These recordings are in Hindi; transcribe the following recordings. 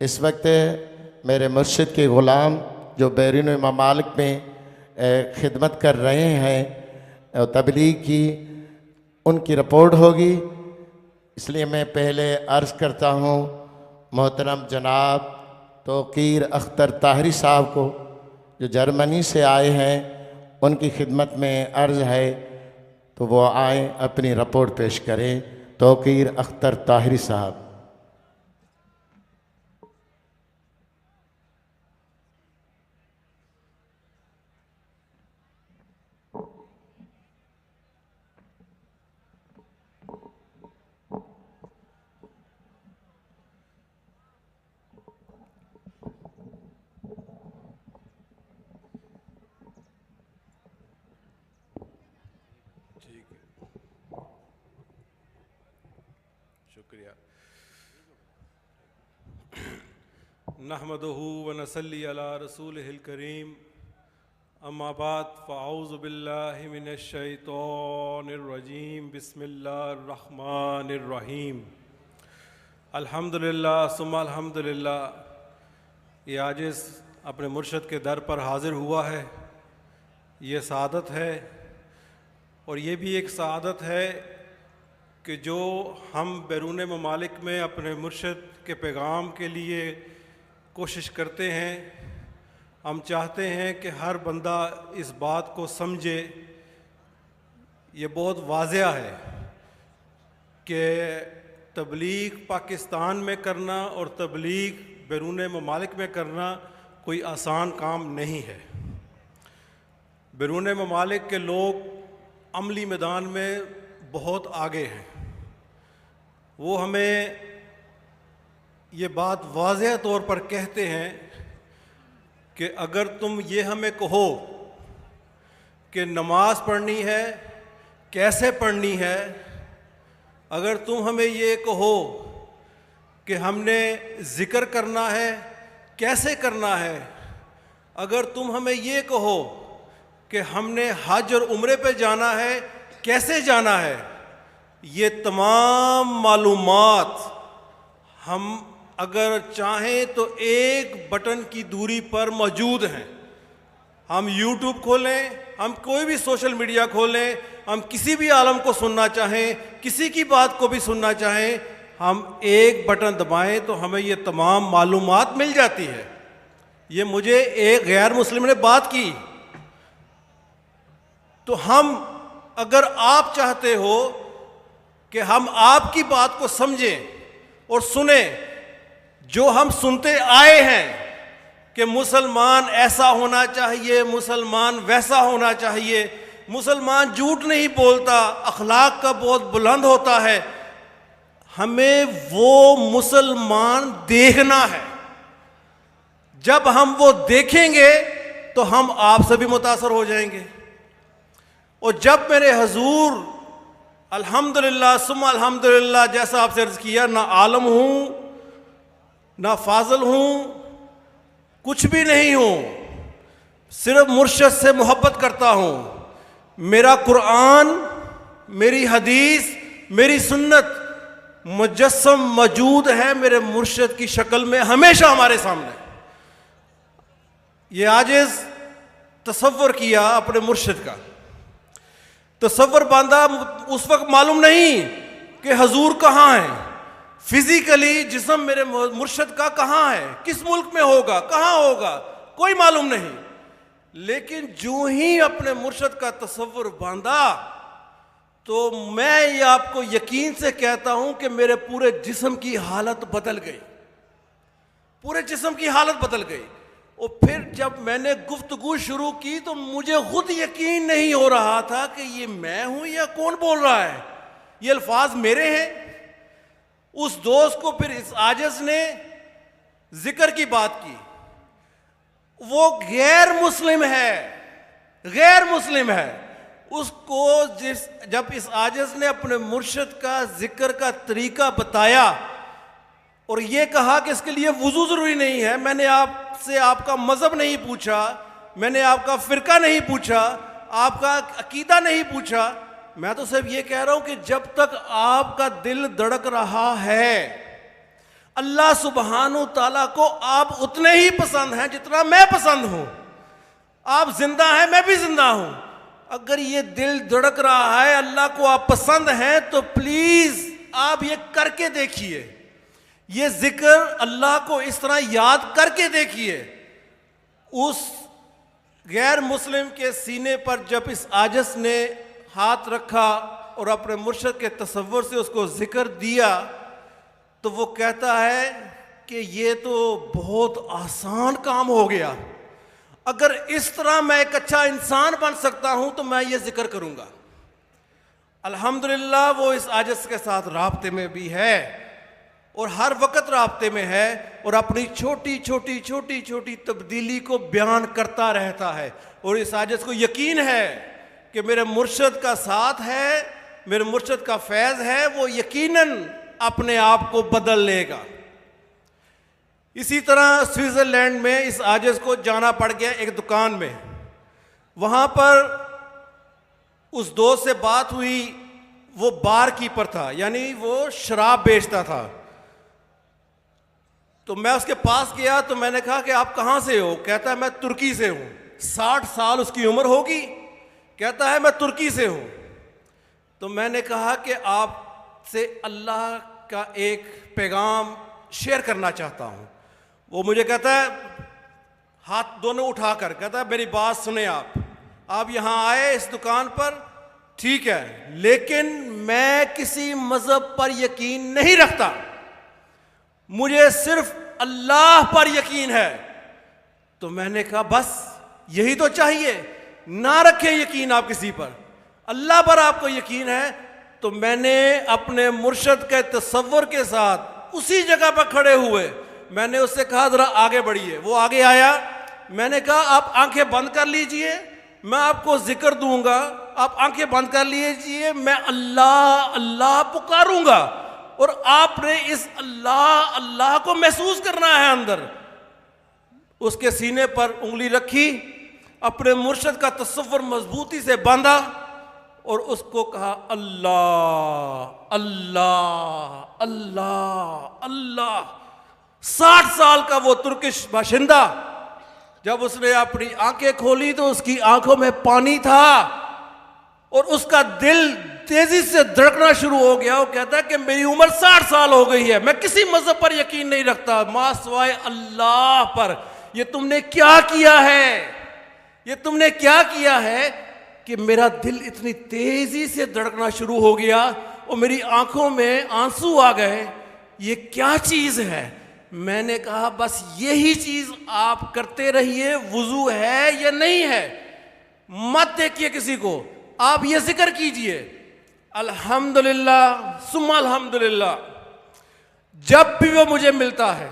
इस वक्त मेरे मुर्शिद के ग़ुलाम जो बैरून ममालिक में खिदमत कर रहे हैं और तबलीग की, उनकी रिपोर्ट होगी। इसलिए मैं पहले अर्ज़ करता हूँ मोहतरम जनाब तौक़ीर अख्तर ताहरी साहब को, जो जर्मनी से आए हैं, उनकी खिदमत में अर्ज़ है तो वो आए अपनी रिपोर्ट पेश करें। तौक़ीर अख्तर ताहरी साहब। शुक्रिया। नहमदुहु व नसल्ली अला रसूलिहिल करीम, अम्मा बाद फ़अऊज़ु बिल्लाहि मिनश शैतानिर रजीम, बिस्मिल्लाहिर रहमानिर रहीम। अल्हम्दुलिल्लाह सुम्मा अल्हम्दुलिल्लाह। ये आजिज़ अपने मुर्शद के दर पर हाज़िर हुआ है, ये सआदत है। और ये भी एक सआदत है कि जो हम बैरून ममालिक में अपने मुर्शद के पैगाम के लिए कोशिश करते हैं, हम चाहते हैं कि हर बंदा इस बात को समझे। ये बहुत वाज़ेह है कि तबलीग पाकिस्तान में करना और तबलीग बैरून ममालिक में करना कोई आसान काम नहीं है। बैरून ममालिक के लोग अमली मैदान में बहुत आगे हैं। वो हमें ये बात वाज़ेह तौर पर कहते हैं कि अगर तुम ये हमें कहो कि नमाज पढ़नी है कैसे पढ़नी है, अगर तुम हमें ये कहो कि हमने ज़िक्र करना है कैसे करना है, अगर तुम हमें ये कहो कि हमने हज और उम्रे पे जाना है कैसे जाना है, ये तमाम मालूमात हम अगर चाहें तो एक बटन की दूरी पर मौजूद हैं। हम यूट्यूब खोलें, हम कोई भी सोशल मीडिया खोलें, हम किसी भी आलम को सुनना चाहें, किसी की बात को भी सुनना चाहें, हम एक बटन दबाएं तो हमें ये तमाम मालूमात मिल जाती है। ये मुझे एक गैर मुस्लिम ने बात की। तो हम, अगर आप चाहते हो कि हम आपकी बात को समझें और सुने, जो हम सुनते आए हैं कि मुसलमान ऐसा होना चाहिए, मुसलमान वैसा होना चाहिए, मुसलमान झूठ नहीं बोलता, अखलाक का बहुत बुलंद होता है, हमें वो मुसलमान देखना है। जब हम वो देखेंगे तो हम आपसे भी मुतासर हो जाएंगे। और जब मेरे हजूर अल्हम्दुलिल्लाह सुम्मा अल्हम्दुलिल्लाह, जैसा आपसे अर्ज़ किया, ना आलम हूँ ना फाज़ल हूँ, कुछ भी नहीं हूँ, सिर्फ मुर्शद से मोहब्बत करता हूँ। मेरा कुरान, मेरी हदीस, मेरी सुन्नत मुजस्सम मौजूद है मेरे मुर्शद की शक्ल में हमेशा हमारे सामने। ये आजिज़ तसव्वुर किया अपने मुर्शद का। तसव्वुर बांधा, उस वक्त मालूम नहीं कि हजूर कहाँ हैं, फिजिकली जिस्म मेरे मुर्शद का कहाँ है, किस मुल्क में होगा, कहाँ होगा, कोई मालूम नहीं। लेकिन जो ही अपने मुर्शद का तसव्वुर बांधा तो मैं ये आपको यकीन से कहता हूं कि मेरे पूरे जिस्म की हालत बदल गई, पूरे जिस्म की हालत बदल गई। और फिर जब मैंने गुफ्तगू शुरू की तो मुझे खुद यकीन नहीं हो रहा था कि ये मैं हूं या कौन बोल रहा है, ये अल्फाज मेरे हैं। उस दोस्त को फिर इस आजिज़ ने जिक्र की बात की। वो गैर मुस्लिम है, गैर मुस्लिम है। उसको जब इस आजिज़ ने अपने मुर्शद का जिक्र का तरीका बताया और ये कहा कि इसके लिए वुज़ू ज़रूरी नहीं है, मैंने आपसे आपका मज़हब नहीं पूछा, मैंने आपका फ़िरका नहीं पूछा, आपका अकीदा नहीं पूछा, मैं तो सिर्फ ये कह रहा हूं कि जब तक आपका दिल धड़क रहा है, अल्लाह सुब्हानु ताला को आप उतने ही पसंद हैं जितना मैं पसंद हूं। आप जिंदा हैं, मैं भी जिंदा हूं। अगर ये दिल धड़क रहा है अल्लाह को आप पसंद हैं तो प्लीज आप ये करके देखिए, ये जिक्र अल्लाह को इस तरह याद करके देखिए। उस गैर मुस्लिम के सीने पर जब इस आजिज ने हाथ रखा और अपने मुर्शिद के तसव्वुर से उसको जिक्र दिया तो वो कहता है कि ये तो बहुत आसान काम हो गया। अगर इस तरह मैं एक अच्छा इंसान बन सकता हूं तो मैं ये जिक्र करूंगा। अल्हम्दुलिल्लाह वो इस आजिज के साथ राब्ते में भी है और हर वक्त राब्ते में है और अपनी छोटी छोटी छोटी छोटी तब्दीली को बयान करता रहता है। और इस आजिज को यकीन है कि मेरे मुर्शिद का साथ है, मेरे मुर्शिद का फैज़ है, वो यकीनन अपने आप को बदल लेगा। इसी तरह स्विट्ज़रलैंड में इस आजिज को जाना पड़ गया एक दुकान में। वहाँ पर उस दोस्त से बात हुई, वो बार कीपर था, यानी वो शराब बेचता था। तो मैं उसके पास गया तो मैंने कहा कि आप कहाँ से हो? कहता है मैं तुर्की से हूँ। 60 साल उसकी उम्र होगी। कहता है मैं तुर्की से हूँ। तो मैंने कहा कि आपसे अल्लाह का एक पैगाम शेयर करना चाहता हूँ। वो मुझे कहता है हाथ दोनों उठाकर, कहता है मेरी बात सुने आप यहाँ आए इस दुकान पर, ठीक है, लेकिन मैं किसी मजहब पर यकीन नहीं रखता, मुझे सिर्फ अल्लाह पर यकीन है। तो मैंने कहा बस यही तो चाहिए, ना रखें यकीन आप किसी पर, अल्लाह पर आपको यकीन है। तो मैंने अपने मुर्शिद के तसव्वुर के साथ उसी जगह पर खड़े हुए मैंने उससे कहा जरा आगे बढ़िए। वो आगे आया। मैंने कहा आप आंखें बंद कर लीजिए, मैं आपको जिक्र दूंगा, आप आंखें बंद कर लीजिए, मैं अल्लाह अल्लाह पुकारूंगा और आपने इस अल्लाह अल्लाह को महसूस करना है अंदर। उसके सीने पर उंगली रखी, अपने मुर्शिद का तसव्वुर मजबूती से बांधा और उसको कहा अल्लाह अल्लाह अल्लाह अल्लाह। 60 साल का वो तुर्किश बाशिंदा जब उसने अपनी आंखें खोली तो उसकी आंखों में पानी था और उसका दिल तेजी से धड़कना शुरू हो गया। वो कहता है कि मेरी उम्र 60 साल हो गई है, मैं किसी मजहब पर यकीन नहीं रखता मां सिवाय अल्लाह पर। ये तुमने क्या किया है, ये तुमने क्या किया है कि मेरा दिल इतनी तेजी से धड़कना शुरू हो गया और मेरी आंखों में आंसू आ गए, ये क्या चीज है? मैंने कहा बस यही चीज आप करते रहिए, वुजू है या नहीं है, मत देखिए किसी को, आप ये जिक्र कीजिए अल्हम्दुलिल्लाह सुम्मा अल्हम्दुलिल्लाह। जब भी वो मुझे मिलता है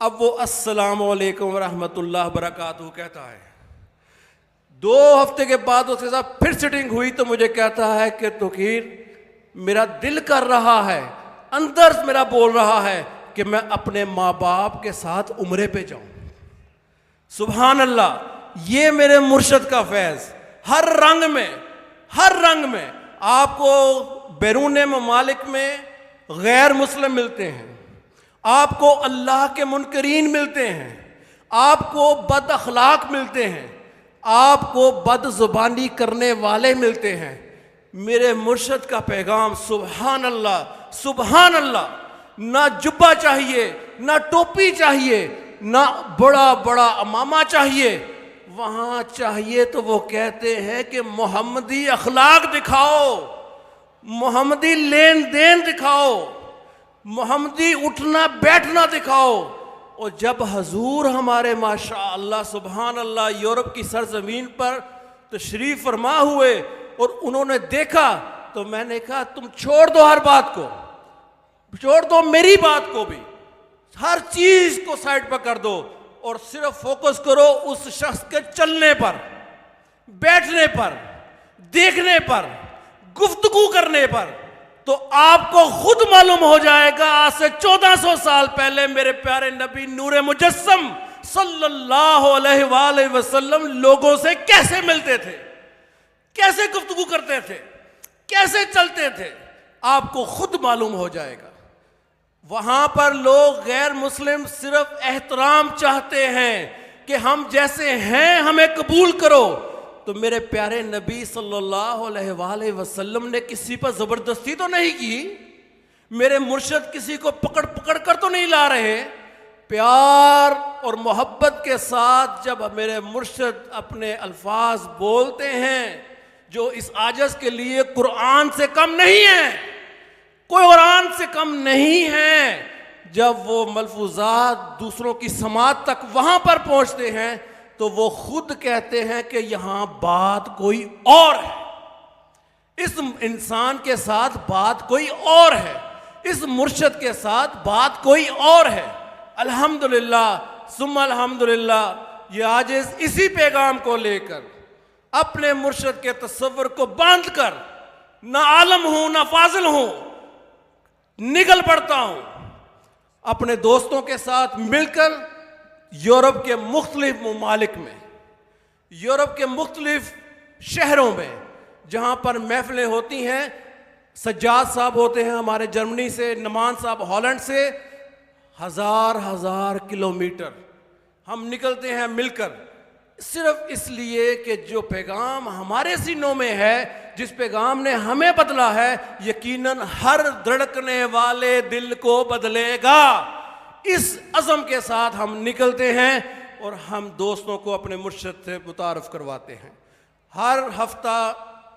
अब वो अस्सलामु अलैकुम रहमतुल्लाह बरकातहू कहता है। 2 हफ्ते के बाद उसके साथ फिर सिटिंग हुई तो मुझे कहता है कि तौकीर मेरा दिल कर रहा है, अंदर मेरा बोल रहा है कि मैं अपने माँ बाप के साथ उम्रे पे जाऊं। सुभान अल्लाह, ये मेरे मुर्शिद का फैज़ हर रंग में आपको बैरून ममालिक में गैर मुस्लिम मिलते हैं, आपको अल्लाह के मुनकरीन मिलते हैं, आपको बद अखलाक मिलते हैं, आपको बद जुबानी करने वाले मिलते हैं। मेरे मुर्शिद का पैगाम सुभान अल्लाह सुभान अल्लाह। ना जुब्बा चाहिए, ना टोपी चाहिए, ना बड़ा बड़ा अमामा चाहिए, वहां चाहिए तो वो कहते हैं कि मोहम्मदी अखलाक दिखाओ, मोहम्मदी लेन देन दिखाओ, मोहम्मदी उठना बैठना दिखाओ। और जब हजूर हमारे माशाअल्लाह सुभान अल्लाह यूरोप की सरजमीन पर तशरीफ फरमा हुए और उन्होंने देखा तो मैंने कहा तुम छोड़ दो, हर बात को छोड़ दो, मेरी बात को भी, हर चीज को साइड पर कर दो और सिर्फ फोकस करो उस शख्स के चलने पर, बैठने पर, देखने पर, गुफ्तगू करने पर। तो आपको खुद मालूम हो जाएगा आज से 1400 साल पहले मेरे प्यारे नबी नूरे मुजस्सम सल्लल्लाहु अलैहि वसल्लम लोगों से कैसे मिलते थे, कैसे गुफ्तगू करते थे, कैसे चलते थे, आपको खुद मालूम हो जाएगा। वहां पर लोग गैर मुस्लिम सिर्फ एहतराम चाहते हैं कि हम जैसे हैं हमें कबूल करो। तो मेरे प्यारे नबी सल्लल्लाहु अलैहि वसल्लम ने किसी पर जबरदस्ती तो नहीं की, मेरे मुर्शिद किसी को पकड़ पकड़ कर तो नहीं ला रहे। प्यार और मोहब्बत के साथ जब मेरे मुर्शिद अपने अल्फाज बोलते हैं जो इस आजज के लिए कुरान से कम नहीं है, कोई कुरान से कम नहीं है, जब वो मलफूजात दूसरों की समात तक वहां पर पहुंचते हैं तो वो खुद कहते हैं कि यहां बात कोई और है, इस इंसान के साथ बात कोई और है, इस मुर्शिद के साथ बात कोई और है। अल्हम्दुलिल्लाह सुम्मा अल्हम्दुलिल्लाह, ये आजिज इसी पैगाम को लेकर अपने मुर्शिद के तस्वर को बांध कर ना आलम हूं ना फाजिल हूं, निकल पड़ता हूं अपने दोस्तों के साथ मिलकर यूरोप के मुख्तलिफ ममालिक में, यूरोप के मुख्तलिफ शहरों में जहां पर महफिलें होती हैं। सज्जाद साहब होते हैं हमारे जर्मनी से, नमान साहब हॉलैंड से, हजार हजार किलोमीटर हम निकलते हैं मिलकर, सिर्फ इसलिए कि जो पैगाम हमारे सीनों में है, जिस पैगाम ने हमें बदला है, यकीनन हर धड़कने वाले दिल को बदलेगा। इस अज़म के साथ हम निकलते हैं और हम दोस्तों को अपने मुर्शिद से मुतारफ़ करवाते हैं। हर हफ्ता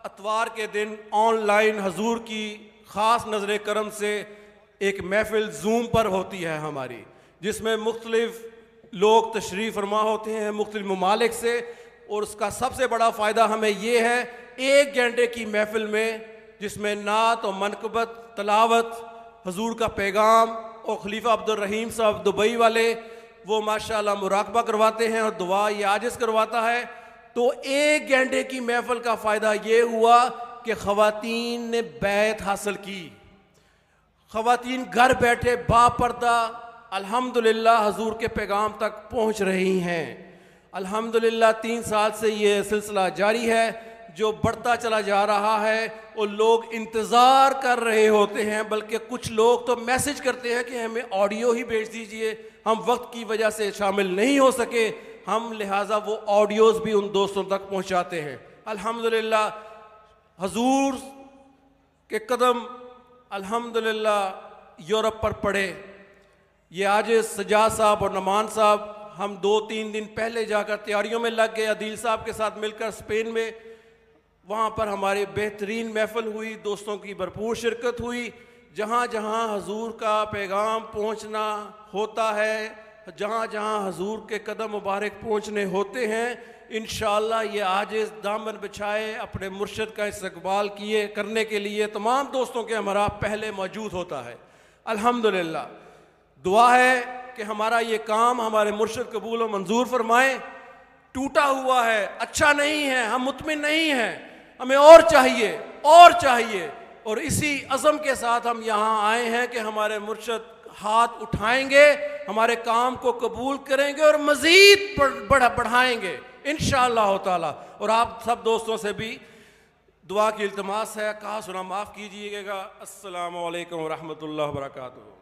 अतवार के दिन ऑनलाइन हजूर की ख़ास नज़र करम से एक महफिल जूम पर होती है हमारी, जिसमें मुख्तलिफ लोग तशरीफ़ फरमा होते हैं मुख्तलिफ ममालिक से। और उसका सबसे बड़ा फ़ायदा हमें ये है, 1 घंटे की महफिल में जिसमें नात और मनकबत, तलावत, हजूर का पैगाम और खलीफा अब्दुल रहीम साहब दुबई वाले वो माशाल्लाह मुराकबा करवाते हैं और दुआ ये आजिज़ करवाता है। तो 1 घंटे की महफिल का फ़ायदा ये हुआ कि ख़वातीन ने बैत हासिल की, ख़वातीन घर बैठे बापर्दा अल्हम्दुलिल्लाह हजूर के पैगाम तक पहुँच रही हैं। अल्हम्दुलिल्लाह 3 साल से ये सिलसिला जारी है, जो बढ़ता चला जा रहा है और लोग इंतज़ार कर रहे होते हैं, बल्कि कुछ लोग तो मैसेज करते हैं कि हमें ऑडियो ही भेज दीजिए, हम वक्त की वजह से शामिल नहीं हो सके, हम लिहाजा वो ऑडियोज़ भी उन दोस्तों तक पहुंचाते हैं। अल्हम्दुलिल्लाह हजूर के कदम अल्हम्दुलिल्लाह यूरोप पर पड़े। ये आज सज्जाद साहब और नमान साहब हम 2-3 दिन पहले जाकर तैयारियों में लग गए, अदील साहब के साथ मिलकर स्पेन में, वहाँ पर हमारी बेहतरीन महफिल हुई, दोस्तों की भरपूर शिरकत हुई। जहाँ जहाँ हजूर का पैगाम पहुँचना होता है, जहाँ जहाँ हजूर के कदम मुबारक पहुँचने होते हैं, इंशाअल्लाह ये आजिज़ दामन बिछाए अपने मुर्शिद का इस्तकबाल किए करने के लिए तमाम दोस्तों के हमरा पहले मौजूद होता है। अल्हम्दुलिल्लाह दुआ है कि हमारा ये काम हमारे मुर्शिद कबूल व मंजूर फरमाए। टूटा हुआ है, अच्छा नहीं है, हम मुतमिन नहीं हैं, हमें और चाहिए और चाहिए। और इसी अज़म के साथ हम यहाँ आए हैं कि हमारे मुर्शिद हाथ उठाएंगे, हमारे काम को कबूल करेंगे और मज़ीद बढ़ाएंगे इंशाअल्लाह ताला। और आप सब दोस्तों से भी दुआ की इल्तिमास है, कहा सुना माफ़ कीजिएगा। अस्सलामु अलैकुम व रहमतुल्लाहि व बरकातुहू।